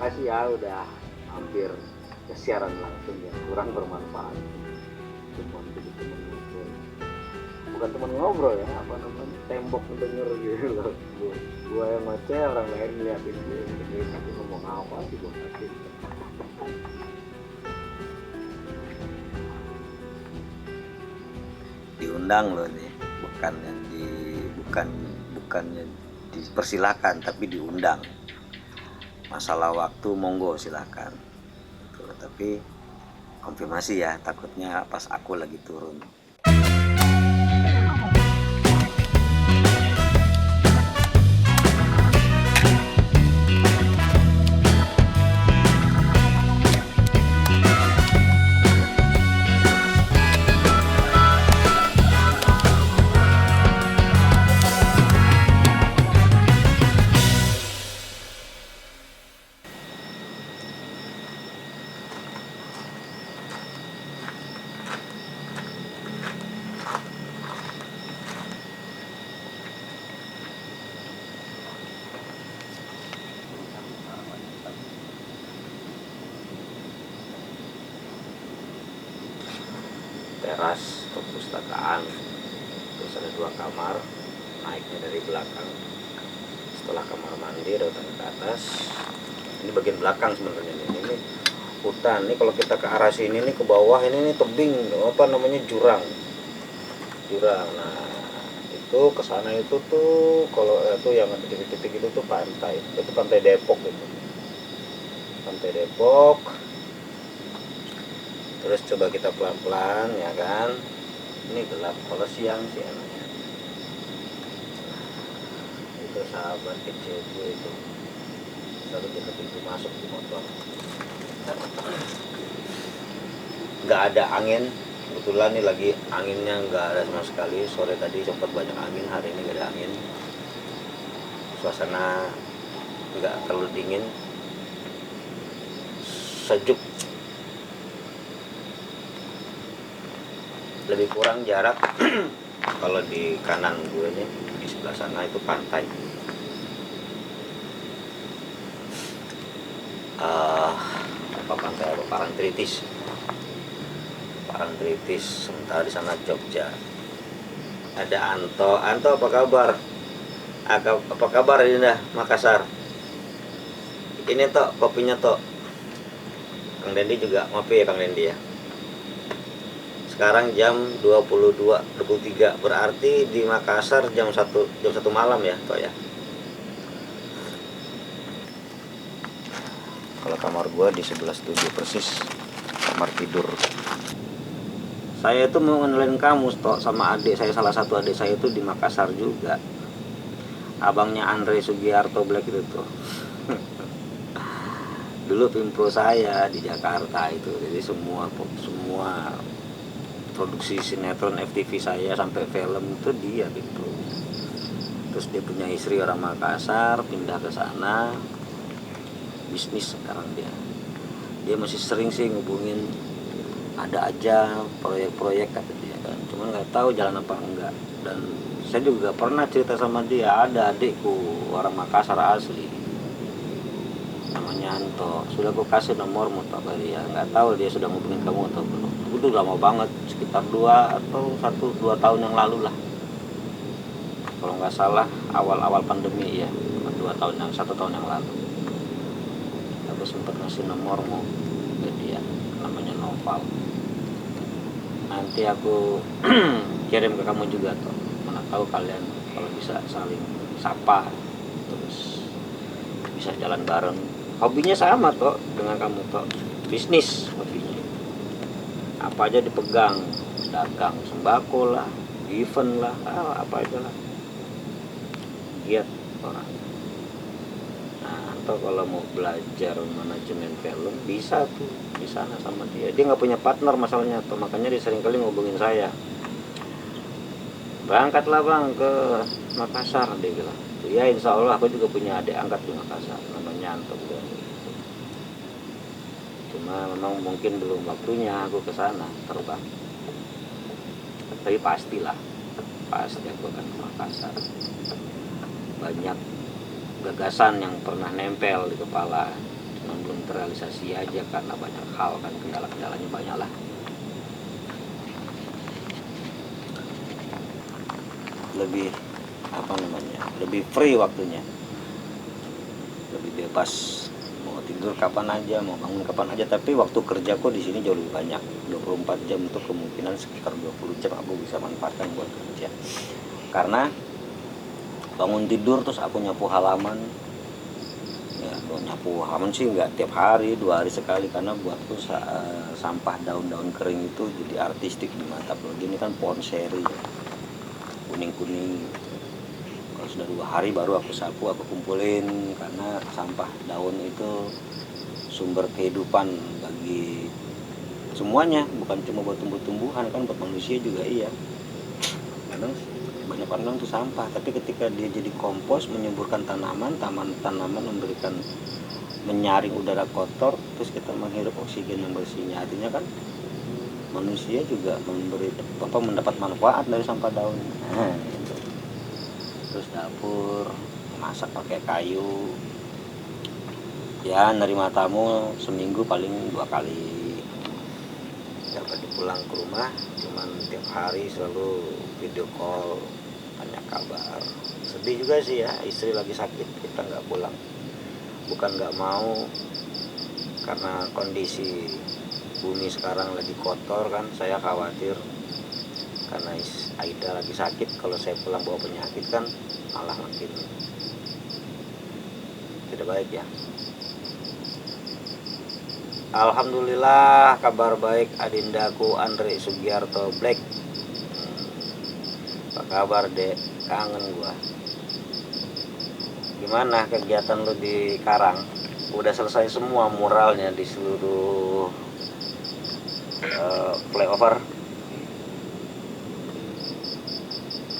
kasih ya, udah hampir ke siaran langsung ya, kurang bermanfaat. Cuma jadi teman ngobrol, bukan teman ngobrol ya, apa namanya, tembok denger gitu loh. Gua yang ngoceh, orang lain ngeliatin gue, dengerin aku ngomong apa sih, gua kasih. Diundang loh nih, bukannya bukannya dipersilakan tapi diundang. Masalah waktu monggo silakan tuh, tapi konfirmasi ya, takutnya pas aku lagi turun. Teras perpustakaan, terus ada 2 kamar, naiknya dari belakang. Setelah kamar mandi ada tangga ke atas. Ini bagian belakang sebenarnya ini hutan. Nih kalau kita ke arah sini nih, ke bawah ini nih tebing, apa namanya, jurang. Nah itu ke sana itu tuh, kalau itu yang ada titik-titik itu tuh pantai. Itu pantai Depok itu. Pantai Depok. Terus coba kita pelan-pelan ya kan. Ini gelap, kalau siang sih enaknya. Itu sahabat kecil gue itu selalu dekat pintu masuk di motor. Nggak ada angin, kebetulan nih lagi anginnya nggak ada sama sekali. Sore tadi sempat banyak angin, hari ini nggak ada angin. Suasana nggak terlalu dingin, sejuk. Lebih kurang jarak kalau di kanan gue nih, di sebelah sana itu pantai. Apa pantai, apa, Parangtritis. Sementara di sana Jogja. Ada Anto apa kabar? Apa kabar ini dah Makassar? Ini Tok, kopinya Tok. Kang Dendi juga ngopi ya, Kang Dendi ya. Sekarang jam 22.23, berarti di Makassar jam 1 malam ya, Tok ya. Kalau kamar gua di 11.7 persis, kamar tidur. Saya itu mau ngenalin kamu, Tok, sama adik saya, salah satu adik saya itu di Makassar juga. Abangnya Andre Sugiarto Black itu tuh. Dulu pimpro saya di Jakarta itu. Jadi semua produksi sinetron FTV saya sampai film itu dia pimpro. Terus dia punya istri orang Makassar, pindah ke sana, bisnis sekarang dia masih sering sih ngubungin, ada aja proyek-proyek kata dia kan, cuman nggak tahu jalan apa enggak. Dan saya juga pernah cerita sama dia, ada adikku orang Makassar asli namanya Anto, sudah aku kasih nomormu Tok ke dia, nggak tahu dia sudah ngubungin kamu atau belum. Itu udah lama banget, sekitar 2 tahun yang lalu lah kalau nggak salah, awal pandemi ya, 1 tahun yang lalu. Aku sempat ngasih nomormu ke dia, namanya Noval. Nanti aku kirim ke kamu juga Tok, mana tahu kalian kalau bisa saling sapa, terus bisa jalan bareng. Hobinya sama Tok dengan kamu Tok, bisnis hobinya. Apa aja dipegang, dagang sembako lah, event lah, apa aja lah, giat orang. Nah, atau kalau mau belajar manajemen film bisa tuh di sana sama dia. Dia nggak punya partner masalahnya tuh, makanya dia sering kali ngubungin saya. Berangkatlah bang ke Makassar, dia bilang. Ya insya Allah, aku juga punya adik angkat di Makassar, namanya Anto. Cuma memang mungkin belum waktunya aku ke sana terbang. Tapi pastilah, pasti aku akan ke Makassar. Banyak gagasan yang pernah nempel di kepala, cuman belum terrealisasi aja karena banyak hal kan, kendala-kendalanya banyak lah. Lebih apa namanya, lebih free waktunya, lebih bebas, mau tidur kapan aja, mau bangun kapan aja. Tapi waktu kerjaku di sini jauh lebih banyak, 24 jam itu kemungkinan sekitar 20 jam aku bisa manfaatkan buat kerja. Karena bangun tidur terus aku nyapu halaman, ya nyapu halaman sih nggak tiap hari, 2 hari sekali, karena buatku sampah daun-daun kering itu jadi artistik di mata. Apalagi ini kan pohon seri kuning-kuning, kalau sudah 2 hari baru aku sapu, aku kumpulin, karena sampah daun itu sumber kehidupan bagi semuanya, bukan cuma buat tumbuh-tumbuhan kan, buat manusia juga iya. Kadang banyak orang itu sampah, tapi ketika dia jadi kompos, menyuburkan tanaman memberikan, menyaring udara kotor, terus kita menghirup oksigen yang bersihnya. Artinya kan manusia juga mendapat manfaat dari sampah daun. Nah, gitu. Terus dapur, masak pakai kayu, ya nerima tamu seminggu paling 2 kali. Dapat pulang ke rumah cuman tiap hari selalu video call, tanya kabar. Sedih juga sih ya, istri lagi sakit kita nggak pulang, bukan nggak mau, karena kondisi bumi sekarang lagi kotor kan, saya khawatir karena Aida lagi sakit. Kalau saya pulang bawa penyakit kan malah makin tidak baik ya. Alhamdulillah kabar baik adindaku Andre Sugiarto Black. Apa kabar dek? Kangen gua. Gimana kegiatan lu di Karang? Udah selesai semua muralnya di seluruh flyover?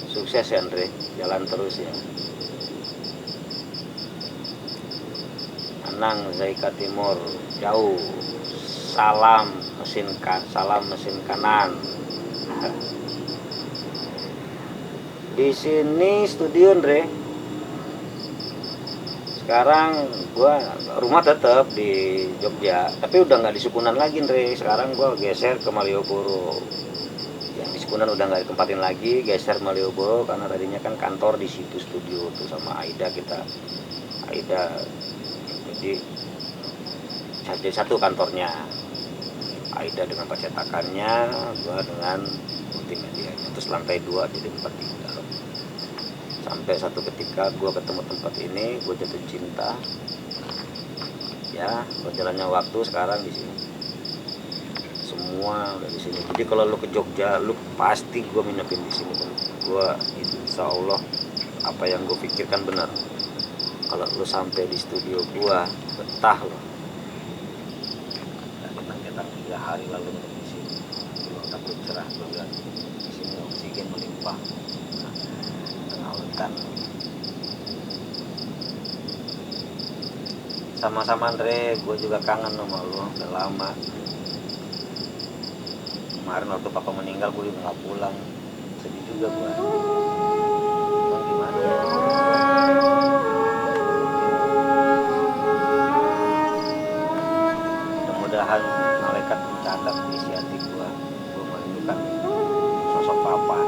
Sukses ya Andre, jalan terus ya. Anang Zaika Timur jauh, salam mesin kanan. Di sini studio Andre. Sekarang gua rumah tetap di Jogja, tapi udah nggak di Sukunan lagi Andre. Sekarang gua geser ke Malioboro. Yang di Sukunan udah nggak ditempatin lagi, geser Malioboro karena tadinya kan kantor di situ, studio tuh sama Aida jadi satu kantornya, Aida dengan percetakannya, gua dengan multimedianya. Terus lantai 2 jadi 4 tinggal. Sampai satu ketika gua ketemu tempat ini, gua jatuh cinta. Ya, berjalannya waktu sekarang di sini. Semua udah di sini. Jadi kalau lu ke Jogja, lu pasti gua nginepin di sini. Gua insya Allah apa yang gua pikirkan benar. Kalau lu sampai di studio gua, betah lo. Kita 3 hari lalu di sini, gua takut cerah, gua bilang di sini oksigen melimpah, tengah hutan. Sama-sama Andre, gua juga kangen sama lu, udah lama. Kemarin waktu papa meninggal gua juga nggak pulang, sedih juga gua. Emang gimana ya? Mudah-mudahan malaikat mencatat isi hati gua merindukan sosok papa.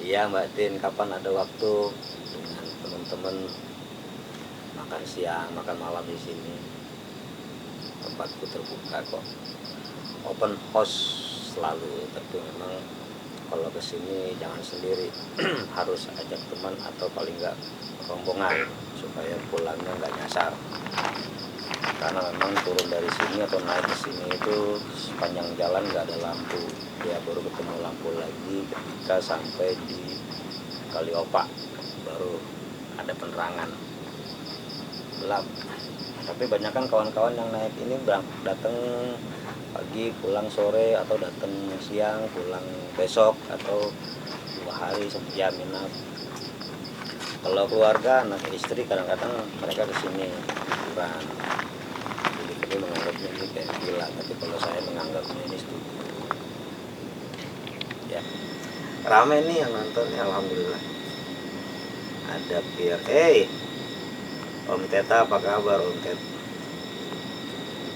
Iya Mbak Tin, kapan ada waktu dengan teman-teman makan siang, makan malam di sini. Tempatku terbuka kok, open house selalu, tapi memang kalau kesini jangan sendiri, harus ajak teman atau paling nggak rombongan supaya pulangnya nggak nyasar. Karena memang turun dari sini atau naik ke sini itu sepanjang jalan nggak ada lampu, ya baru ketemu lampu lagi ketika sampai di Kaliopak, baru ada penerangan gelap. Tapi banyak kan kawan-kawan yang naik ini datang pagi pulang sore, atau datang siang pulang besok, atau 2 hari ya minat. Kalau keluarga anak istri kadang-kadang mereka kesini liburan, jadi menganggapnya ini kayak gila, tapi kalau saya menganggapnya ini studi. Ya rame nih yang nonton ya, alhamdulillah. Ada Pierre, Om Teta, apa kabar Om Tet?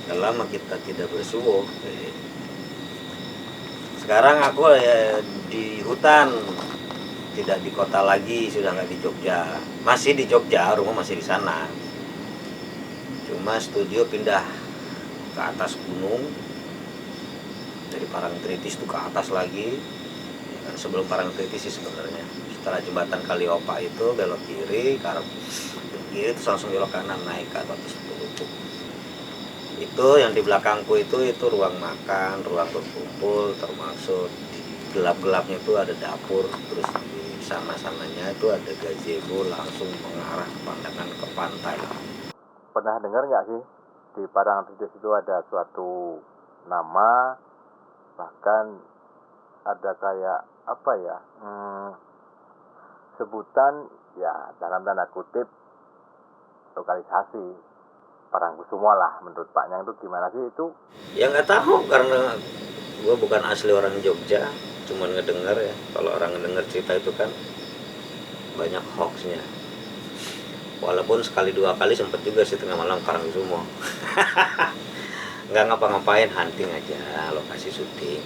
Udah lama kita tidak bersuah. Sekarang aku ya di hutan, tidak di kota lagi, sudah nggak di Jogja. Masih di Jogja, rumah masih di sana. Cuma studio pindah ke atas gunung, dari Parangtritis tuh ke atas lagi. Ya kan, sebelum Parangtritis sih sebenarnya. Setelah jembatan Kaliopak itu belok kiri, kiri terus langsung belok kanan naik ke atas Lubuk. Itu yang di belakangku itu ruang makan, ruang berkumpul, termasuk di gelap-gelapnya itu ada dapur, terus di sana-sananya itu ada gazebo langsung mengarah pandangan ke pantai. Pernah dengar nggak sih di Parangtritis itu ada suatu nama, bahkan ada kayak apa ya, sebutan ya dalam tanda kutip lokalisasi Parangkusumo lah. Menurut Pak Nyang itu gimana sih itu? Ya nggak tahu, karena gue bukan asli orang Jogja, cuman ngedengar ya. Kalau orang ngedengar cerita itu kan banyak hoaxnya. Walaupun sekali 2 kali sempat juga sih tengah malam Parangkusumo. Nggak ngapa-ngapain, hunting aja, lokasi syuting,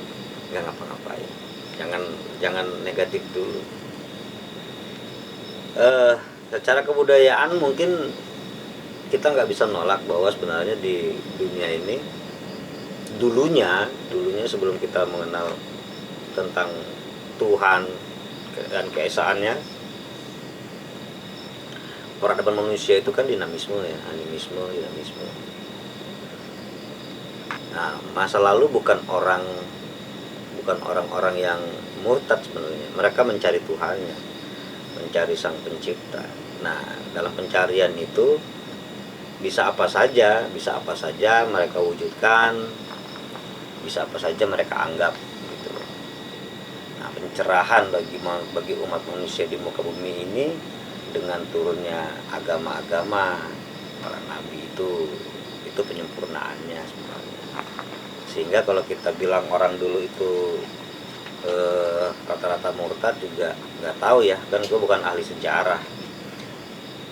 nggak ngapa-ngapain. Jangan negatif dulu. Secara kebudayaan mungkin kita nggak bisa nolak bahwa sebenarnya di dunia ini dulunya sebelum kita mengenal tentang Tuhan dan keesaannya, peradaban manusia itu kan dinamisme ya, animisme, dinamisme. Nah, masa lalu bukan orang-orang yang murtad sebenarnya. Mereka mencari Tuhannya, mencari Sang Pencipta. Nah, dalam pencarian itu bisa apa saja mereka wujudkan, bisa apa saja mereka anggap gitu. Nah, pencerahan bagi umat manusia di muka bumi ini dengan turunnya agama-agama para nabi itu penyempurnaannya sebenarnya. Sehingga kalau kita bilang orang dulu itu rata-rata murtad juga nggak tahu ya, kan gue bukan ahli sejarah.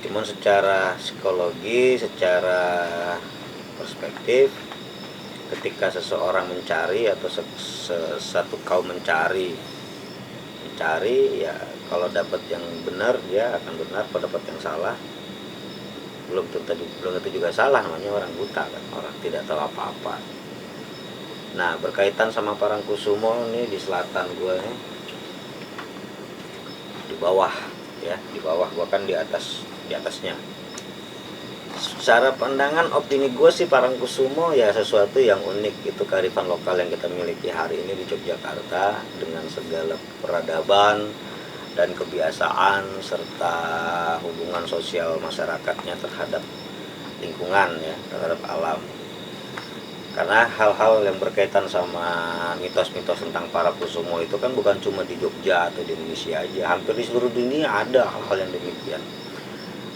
Cuman secara psikologi, secara perspektif, ketika seseorang mencari atau satu kaum mencari ya, kalau dapat yang benar dia akan benar, kalau dapat yang salah belum tentu juga salah, namanya orang buta kan, orang tidak tahu apa-apa. Nah, berkaitan sama Parangkusumo nih di selatan gue nih, di bawah gue kan di atasnya. Secara pandangan opini gue sih Parangkusumo ya sesuatu yang unik, itu kearifan lokal yang kita miliki hari ini di Yogyakarta dengan segala peradaban dan kebiasaan serta hubungan sosial masyarakatnya terhadap lingkungan ya, terhadap alam. Karena hal-hal yang berkaitan sama mitos-mitos tentang Parangkusumo itu kan bukan cuma di Jogja atau di Indonesia aja, hampir di seluruh dunia ada hal-hal yang demikian.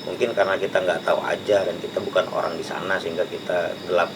Mungkin karena kita nggak tahu aja dan kita bukan orang di sana sehingga kita gelap